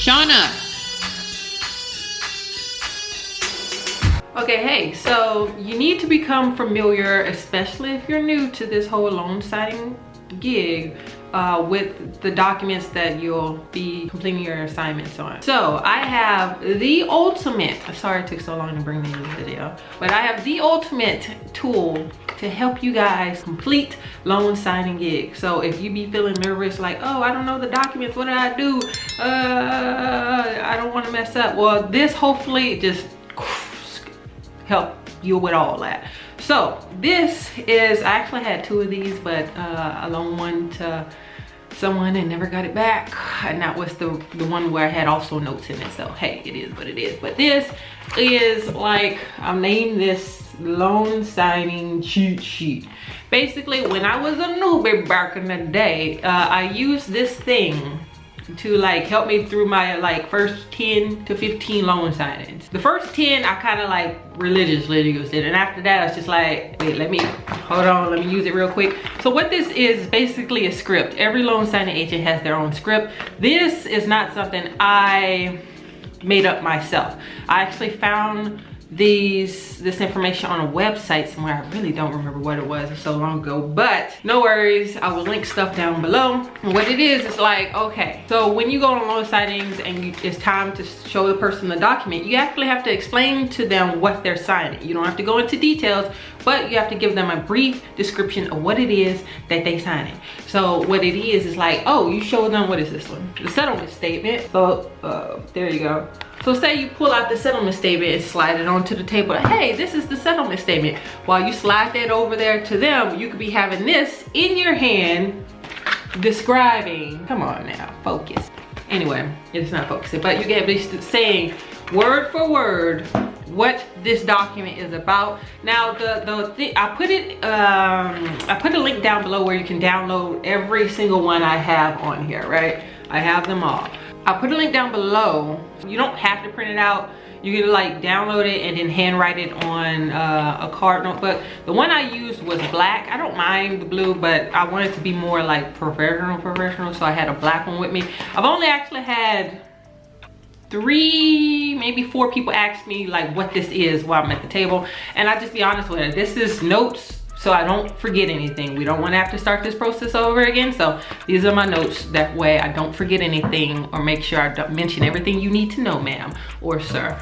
Shauna. Okay, hey, so you need to become familiar, especially if you're new to this whole loan signing gig, with the documents that you'll be completing your assignments on. So I have the ultimate, sorry it took so long to bring me this video, but I have the ultimate tool to help you guys complete loan signing gigs. So if you be feeling nervous, like, oh, I don't know the documents, what do I do? I don't want to mess up. Well, this hopefully just help you with all that. So this is, I actually had two of these, but I loaned one to someone and never got it back, and that was the one where I had also notes in it. So hey, it is what it is. But this is like, I've named this loan signing cheat sheet. Basically, when I was a newbie back in the day, I used this thing to like help me through my like first 10 to 15 loan signings. The first 10 I kind of like religiously used it, and after that I was just like, wait, let me use it real quick. So what this is basically a script. Every loan signing agent has their own script. This is not something I made up myself. I actually found this information on a website somewhere. I really don't remember what it was, it's so long ago, but no worries, I will link stuff down below. And what it is like, okay, so when you go on loan signings and it's time to show the person the document, you actually have to explain to them what they're signing. You don't have to go into details, but you have to give them a brief description of what it is that they signing. So what it is like, oh, you show them, what is this one? The settlement statement. So there you go. So say you pull out the settlement statement and slide it onto the table. Hey, this is the settlement statement. While you slide that over there to them, you could be having this in your hand describing, come on now, focus. Anyway, it's not focusing, but you can be saying word for word what this document is about. Now I put a link down below where you can download every single one I have on here, right? I have them all. I'll put a link down below. You don't have to print it out. You can like download it and then handwrite it on a card notebook. The one I used was black. I don't mind the blue, but I wanted to be more like professional, so I had a black one with me. I've only actually had 3, maybe 4 people ask me like what this is while I'm at the table, and I just be honest with it. This is notes, so I don't forget anything. We don't want to have to start this process over again. So these are my notes. That way I don't forget anything, or make sure I don't mention everything you need to know, ma'am or sir.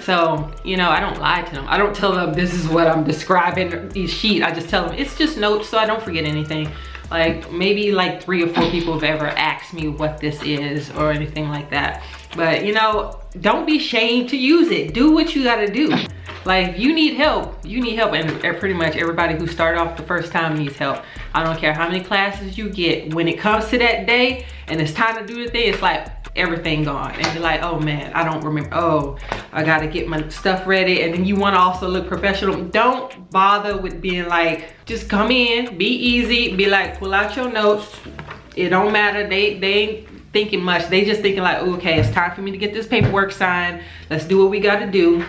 So, you know, I don't lie to them. I don't tell them this is what I'm describing each sheet. I just tell them it's just notes, so I don't forget anything. Like maybe like 3 or 4 people have ever asked me what this is or anything like that. But you know, don't be ashamed to use it. Do what you gotta do. Like you need help, and pretty much everybody who started off the first time needs help. I don't care how many classes you get. When it comes to that day and it's time to do the thing, it's like everything gone, and you're like, oh man, I don't remember. Oh, I gotta get my stuff ready, and then you want to also look professional. Don't bother with being like, just come in, be easy, be like, pull out your notes. It don't matter. They ain't thinking much. They just thinking like, okay, it's time for me to get this paperwork signed. Let's do what we got to do.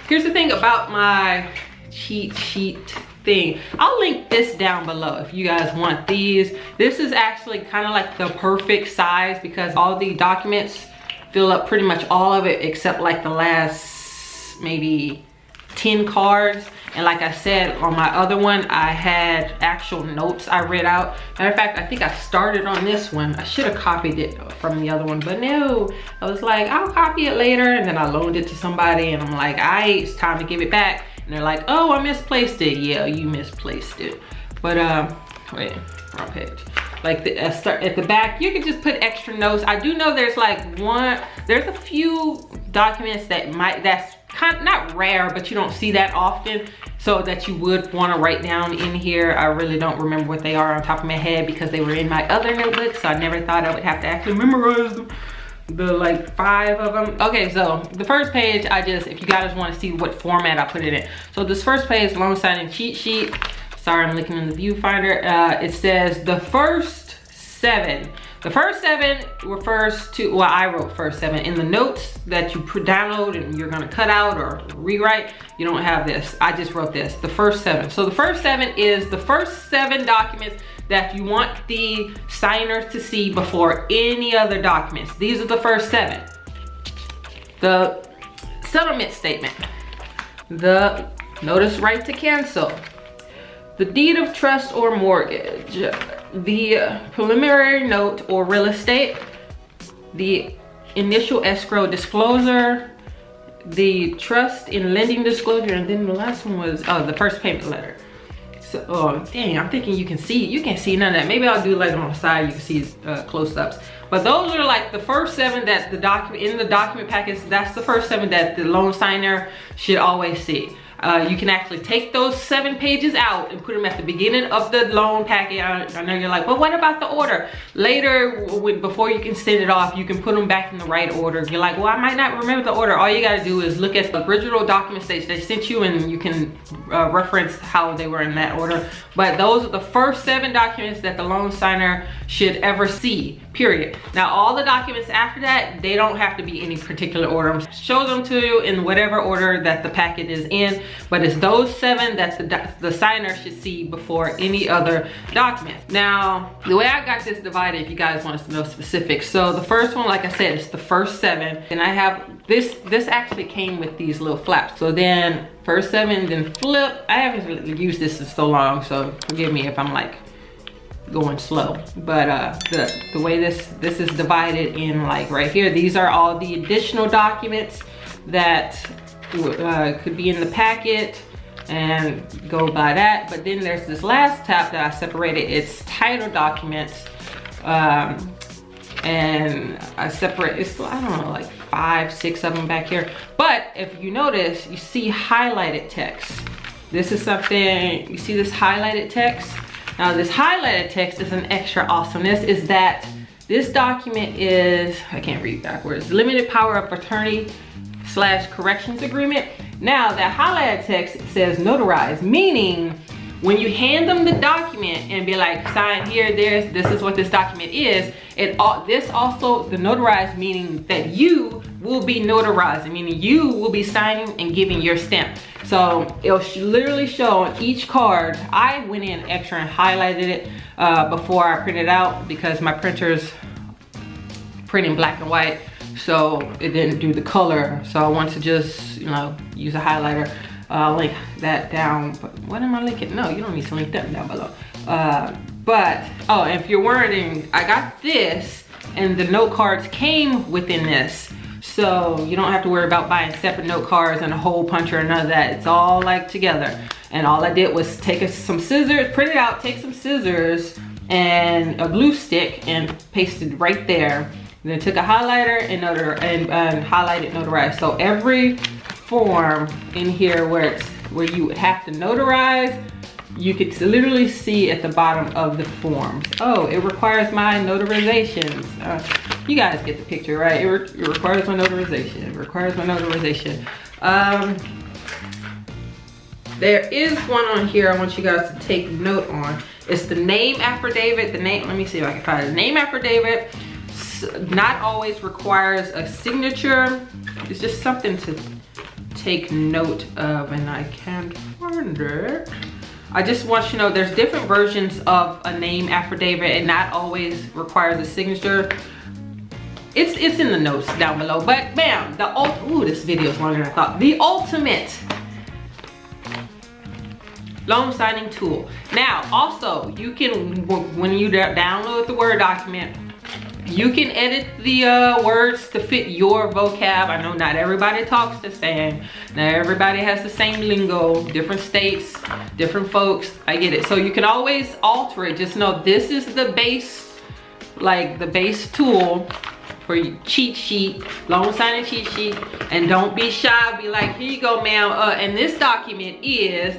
Here's the thing about my cheat sheet thing. I'll link this down below if you guys want these. This is actually kind of like the perfect size because all the documents fill up pretty much all of it except like the last maybe 10 cards. And like I said, on my other one, I had actual notes I read out. Matter of fact, I think I started on this one. I should have copied it from the other one, but no. I was like, I'll copy it later, and then I loaned it to somebody, and I'm like, it's time to give it back. And they're like, oh, I misplaced it. Yeah, you misplaced it. But wait, wrong page. Like at the back, you can just put extra notes. I do know there's like there's a few documents that's kind of not rare, but you don't see that often, so that you would want to write down in here. I really don't remember what they are on top of my head because they were in my other notebook, so I never thought I would have to actually memorize them. The like 5 of them. Okay, so the first page, if you guys want to see what format I put it in. So this first page, loan signing cheat sheet. Sorry, I'm looking in the viewfinder. It says the first 7. The first 7 refers to, well, I wrote first 7. In the notes that you download and you're gonna cut out or rewrite, you don't have this. I just wrote this, the first 7. So the first 7 is the first 7 documents that you want the signer to see before any other documents. These are the first 7. the settlement statement, the notice right to cancel, the deed of trust or mortgage, the preliminary note or real estate, the initial escrow disclosure, the trust in lending disclosure, and then the last one was the first payment letter. So, oh dang, I'm thinking you can see none of that. Maybe I'll do like on the side, you can see close-ups. But those are like the first 7 that the document, in the document package, that's the first 7 that the loan signer should always see. You can actually take those 7 pages out and put them at the beginning of the loan packet. I know you're like, well, what about the order? Later, before you can send it off, you can put them back in the right order. You're like, well, I might not remember the order. All you gotta do is look at the original documents they sent you, and you can reference how they were in that order. But those are the first 7 documents that the loan signer should ever see, period. Now, all the documents after that, they don't have to be any particular order. Show them to you in whatever order that the packet is in. But it's those 7 that the signer should see before any other documents. Now, the way I got this divided, if you guys want us to know specifics. So the first one, like I said, it's the first 7. And I have this actually came with these little flaps. So then first 7, then flip. I haven't really used this in so long, so forgive me if I'm like going slow. But the way this is divided in, like right here, these are all the additional documents that could be in the packet, and go by that. But then there's this last tab that I separated. It's title documents, and I separate, it's, I don't know, like 5, 6 of them back here. But if you notice, you see highlighted text. This is something, you see this highlighted text? Now this highlighted text is an extra awesomeness, is that this document is, I can't read backwards, limited power of attorney / corrections agreement. Now that highlighted text says notarized, meaning when you hand them the document and be like, sign here, this is what this document is, this also, the notarized, meaning that you will be notarizing, meaning you will be signing and giving your stamp. So it'll literally show on each card. I went in extra and highlighted it before I printed it out, because my printer's printing black and white, so it didn't do the color. So I want to just, you know, use a highlighter. Link that down. But what am I linking? No, you don't need to link that down below. But oh, and if you're wondering, I got this, and the note cards came within this, so you don't have to worry about buying separate note cards and a hole puncher and none of that. It's all like together. And all I did was take some scissors, print it out, take some scissors and a glue stick and pasted right there. And then took a highlighter and highlighted notarized. So every form in here where you have to notarize, you could literally see at the bottom of the forms. Oh, it requires my notarizations. You guys get the picture, right? It requires my notarization. It requires my notarization. There is one on here I want you guys to take note on. It's the name affidavit. The name, let me see if I can find it. The name affidavit not always requires a signature. It's just something to take note of, and I can't find it. I just want you to know there's different versions of a name affidavit, and not always requires a signature. It's in the notes down below. But bam, this video is longer than I thought. The ultimate loan signing tool. Now, also, you can, when you download the Word document, you can edit the words to fit your vocab. I know not everybody talks the same. Not everybody has the same lingo. Different states, different folks. I get it. So you can always alter it. Just know this is the base, like the base tool for your cheat sheet, loan signing cheat sheet. And don't be shy. Be like, here you go, ma'am. And this document is ...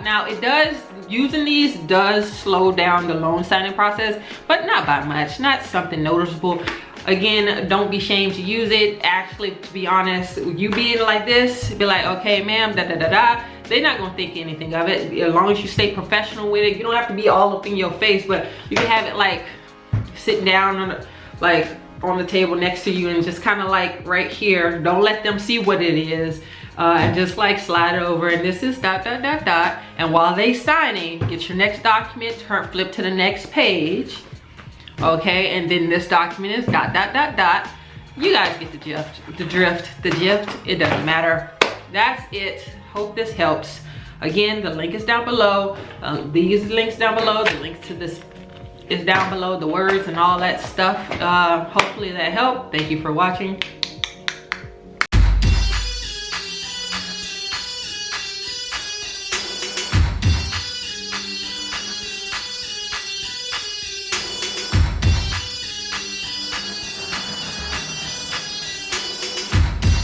Now it does, using these does slow down the loan signing process, but not by much, not something noticeable. Again, don't be ashamed to use it. Actually, to be honest, you being like this, be like, okay, ma'am, they're not gonna think anything of it, as long as you stay professional with it. You don't have to be all up in your face, but you can have it like sitting down on on the table next to you, and just kind of like right here. Don't let them see what it is. And just like slide over, and this is ... And while they signing, get your next document, flip to the next page. Okay, and then this document is ... You guys get the gist, it doesn't matter. That's it. Hope this helps. Again, the link is down below. These links down below, the links to this is down below, the words and all that stuff. Hopefully that helped. Thank you for watching.